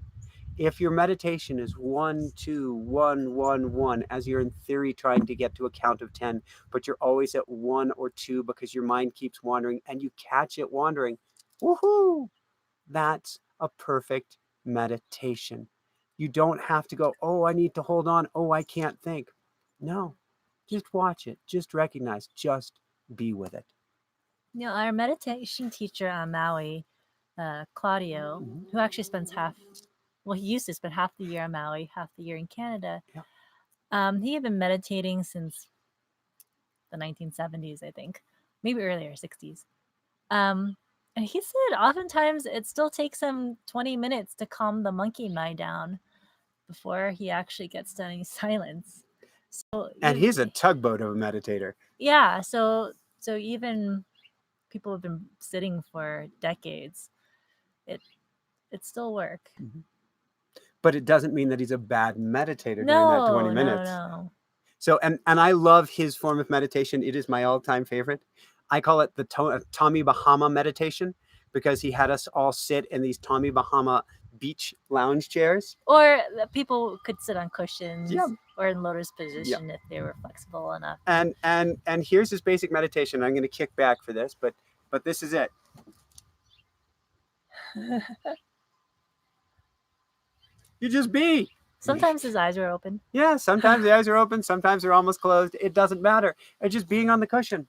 If your meditation is 1, 2, 1, 1, 1, as you're in theory trying to get to a count of 10, but you're always at 1 or 2 because your mind keeps wandering and you catch it wandering, woohoo! That's a perfect meditation. You don't have to go, "Oh, I need to hold on. Oh, I can't think." No, just watch it. Just recognize. Just be with it. You know, our meditation teacher on Maui, Claudio, who actually spends he used to spend half the year on Maui, half the year in Canada. Yeah. He had been meditating since the 1970s, I think, maybe earlier, 60s. And he said oftentimes it still takes him 20 minutes to calm the monkey mind down before he actually gets to any silence. And he's a tugboat of a meditator. Yeah, so even people have been sitting for decades. It still work. But it doesn't mean that he's a bad meditator during that 20 minutes. No. So, and I love his form of meditation. It is my all-time favorite. I call it the Tommy Bahama meditation because he had us all sit in these Tommy Bahama beach lounge chairs. Or people could sit on cushions, yeah, or in lotus position if they were flexible enough. And here's his basic meditation. I'm going to kick back for this, but this is it. You just be. Sometimes his eyes are open. Yeah, sometimes the eyes are open, sometimes they're almost closed. It doesn't matter. It's just being on the cushion.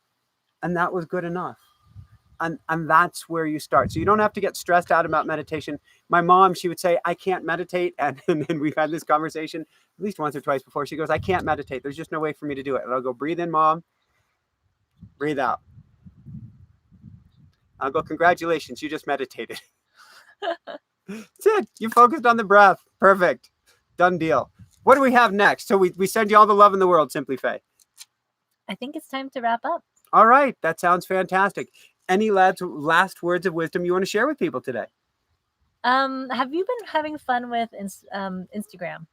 And that was good enough. And that's where you start. So you don't have to get stressed out about meditation. My mom, she would say, I can't meditate. And we've had this conversation at least once or twice before. She goes, I can't meditate. There's just no way for me to do it. And I'll go, breathe in, Mom. Breathe out. I'll go, congratulations, you just meditated. That's it. You focused on the breath. Perfect. Done deal. What do we have next? So we send you all the love in the world, Simply Faye. I think it's time to wrap up. All right. That sounds fantastic. Any last words of wisdom you want to share with people today? Have you been having fun with Instagram?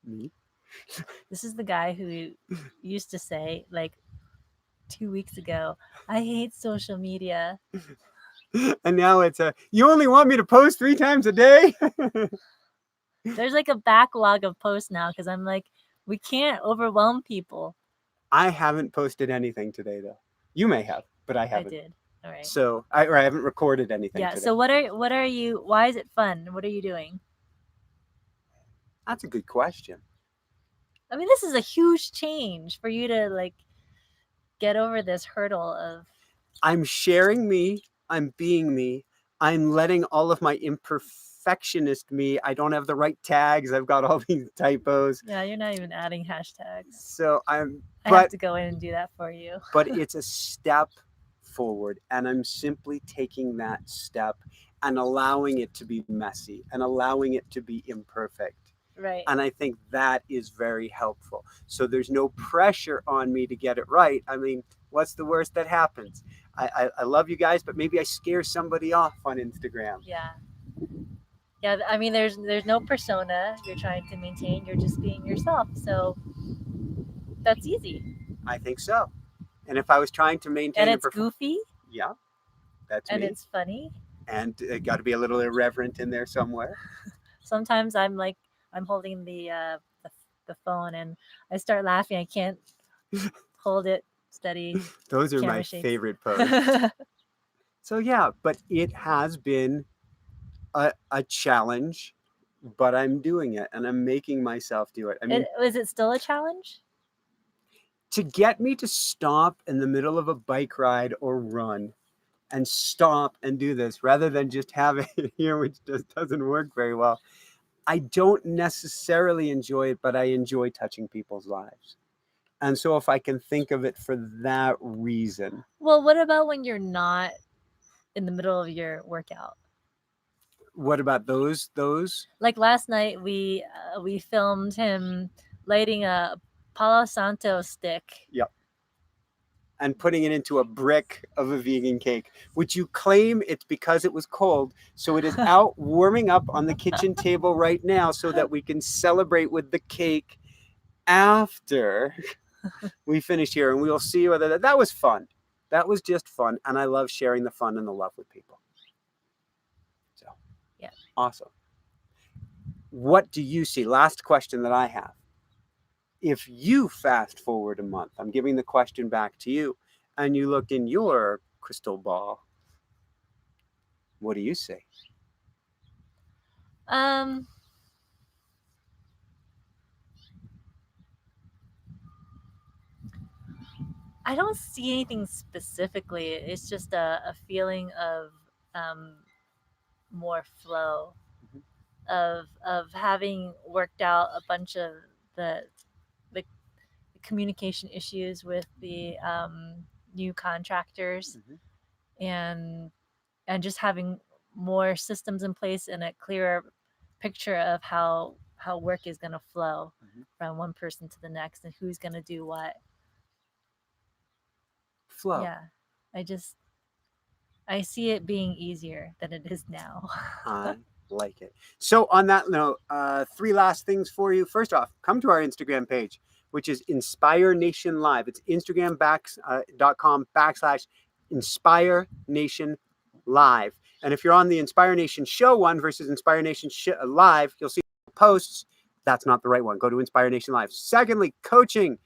Me? This is the guy who used to say, like 2 weeks ago, I hate social media. And now it's you only want me to post 3 times a day? There's like a backlog of posts now because I'm like, we can't overwhelm people. I haven't posted anything today, though. You may have, but I haven't. I did. All right. So I haven't recorded anything. Yeah. Today. So what are you? Why is it fun? What are you doing? That's a good question. I mean, this is a huge change for you to like get over this hurdle of. I'm sharing me. I'm being me. I'm letting all of my imperfectionist me. I don't have the right tags. I've got all these typos. Yeah, you're not even adding hashtags. So I have to go in and do that for you. But it's a step forward, and I'm simply taking that step and allowing it to be messy and allowing it to be imperfect. Right. And I think that is very helpful. So there's no pressure on me to get it right. I mean, what's the worst that happens? I love you guys, but maybe I scare somebody off on Instagram. Yeah. Yeah, I mean, there's no persona you're trying to maintain. You're just being yourself. So that's easy. I think so. And if I was trying to maintain... And it's goofy. Yeah, that's and me. And it's funny. And it got to be a little irreverent in there somewhere. Sometimes I'm holding the phone and I start laughing. I can't hold it steady. Those are my favorite posts. So yeah, but it has been a challenge, but I'm doing it and I'm making myself do it. I mean, is it still a challenge? To get me to stop in the middle of a bike ride or run and stop and do this rather than just have it here, which just doesn't work very well. I don't necessarily enjoy it, but I enjoy touching people's lives. And so if I can think of it for that reason. Well, what about when you're not in the middle of your workout? What about those? Like last night, we filmed him lighting a Palo Santo stick. Yep. And putting it into a brick of a vegan cake, which you claim it's because it was cold. So it is out warming up on the kitchen table right now so that we can celebrate with the cake after we finish here. And we'll see whether that was fun. That was just fun. And I love sharing the fun and the love with people. So, yeah. Awesome. What do you see? Last question that I have. If you fast forward a month, I'm giving the question back to you, and you look in your crystal ball, what do you see? I don't see anything specifically. It's just a feeling of more flow, of having worked out a bunch of the communication issues with the new contractors, and just having more systems in place and a clearer picture of how work is going to flow from one person to the next and who's going to do what. Flow. Yeah. I see it being easier than it is now. like it. So on that note, 3 last things for you. First off, come to our Instagram page, which is Inspire Nation Live. It's Instagram.com/Inspire Nation Live. And if you're on the Inspire Nation Show one versus Inspire Nation Live, you'll see posts. That's not the right one. Go to Inspire Nation Live. Secondly, coaching.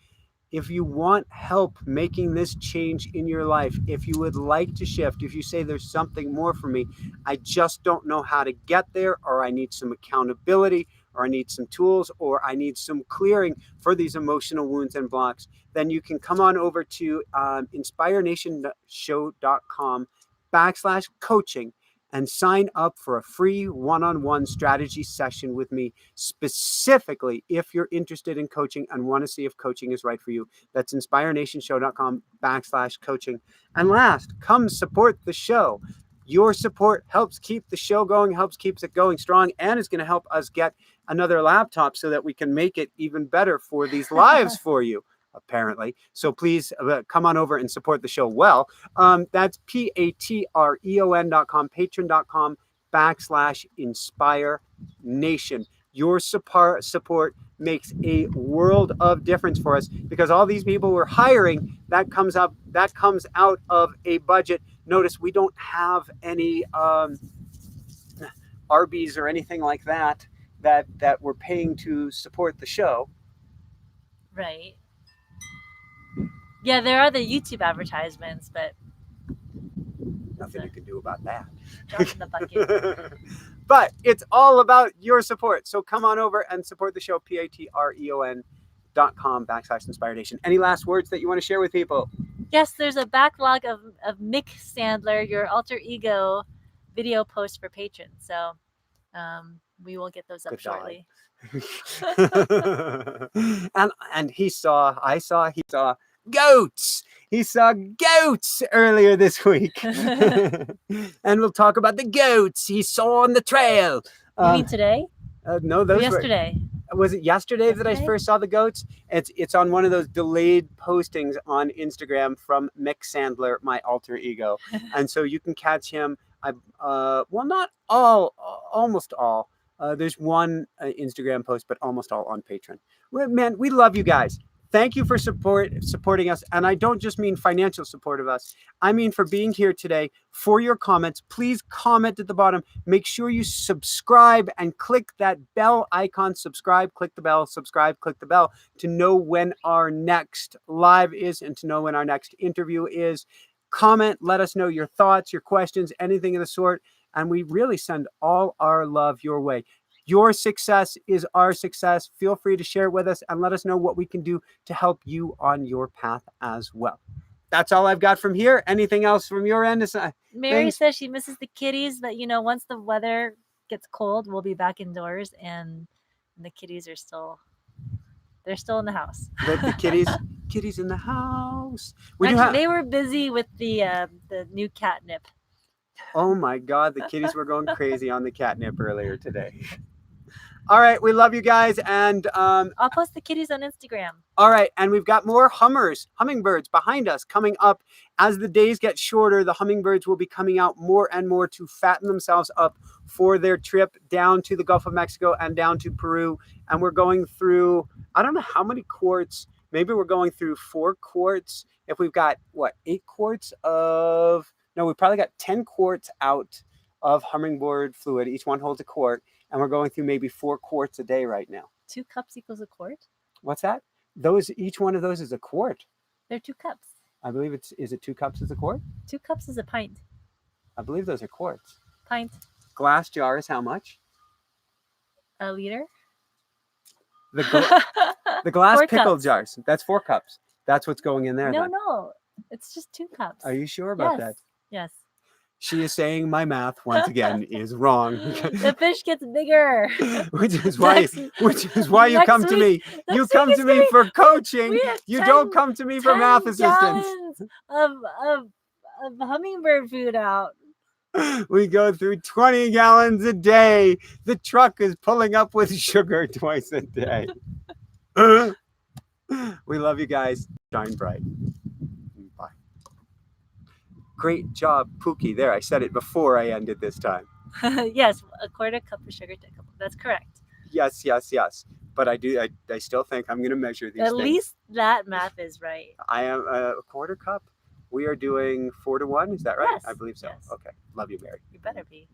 If you want help making this change in your life, if you would like to shift, if you say there's something more for me, I just don't know how to get there, or I need some accountability, or I need some tools, or I need some clearing for these emotional wounds and blocks, then you can come on over to inspirenationshow.com/coaching and sign up for a free one-on-one strategy session with me, specifically if you're interested in coaching and want to see if coaching is right for you. That's inspirenationshow.com/coaching. And last, come support the show. Your support helps keep the show going, helps keeps it going strong, and is going to help us get another laptop so that we can make it even better for these lives for you, apparently. So please come on over and support the show well. That's patreon.com, patreon.com/Inspire Nation. Your support makes a world of difference for us, because all these people we're hiring, that comes out of a budget. Notice we don't have any Arby's or anything like that we're paying to support the show. Right. Yeah, there are the YouTube advertisements, but nothing you can do about that. Drop in the bucket. But it's all about your support. So come on over and support the show, patreon.com/Inspire Nation. Any last words that you want to share with people? Yes, there's a backlog of Mick Sandler, your alter ego, video posts for patrons. So we will get those up shortly. and he saw goats. He saw goats earlier this week. And we'll talk about the goats he saw on the trail. You mean today? No, those yesterday. Was it yesterday that I first saw the goats? It's on one of those delayed postings on Instagram from Mick Sandler, my alter ego. And so you can catch him. Well, not all, almost all. There's one Instagram post, but almost all on Patreon. Well, man, we love you guys. Thank you for supporting us. And I don't just mean financial support of us. I mean for being here today, for your comments. Please comment at the bottom. Make sure you subscribe and click that bell icon. Subscribe, click the bell, subscribe, click the bell to know when our next live is and to know when our next interview is. Comment, let us know your thoughts, your questions, anything of the sort. And we really send all our love your way. Your success is our success. Feel free to share it with us and let us know what we can do to help you on your path as well. That's all I've got from here. Anything else from your end? Mary says she misses the kitties, but once the weather gets cold, we'll be back indoors, and the kitties are still in the house. The kitties in the house. They were busy with the new catnip. Oh my God, the kitties were going crazy on the catnip earlier today. All right, we love you guys, and I'll post the kitties on Instagram. All right, and we've got more hummingbirds behind us coming up. As the days get shorter, the hummingbirds will be coming out more and more to fatten themselves up for their trip down to the Gulf of Mexico and down to Peru. And we're going through, I don't know how many quarts. Maybe we're going through 4 quarts. If we've got, 8 quarts of... No, we probably got 10 quarts out of hummingbird fluid. Each one holds a quart. And we're going through maybe 4 quarts a day right now. 2 cups equals a quart? What's that? Each one of those is a quart. They're 2 cups. I believe is it 2 cups is a quart? 2 cups is a pint. I believe those are quarts. Pint. Glass jar is how much? A liter. The glass pickle jars. That's 4 cups. That's what's going in there. No. It's just 2 cups. Are you sure about that? Yes. She is saying my math once again is wrong. The fish gets bigger. which is why you come to me. You come to me for coaching. You don't come to me for math assistance. Of hummingbird food out. We go through 20 gallons a day. The truck is pulling up with sugar twice a day. We love you guys. Shine bright. Great job, Pookie. There, I said it before I ended this time. Yes, a quarter cup of sugar to a cup. That's correct. Yes. But I still think I'm going to measure these At things. least that math is right. I am a quarter cup. We are doing 4 to 1. Is that right? Yes. I believe so. Yes. Okay. Love you, Mary. You better be.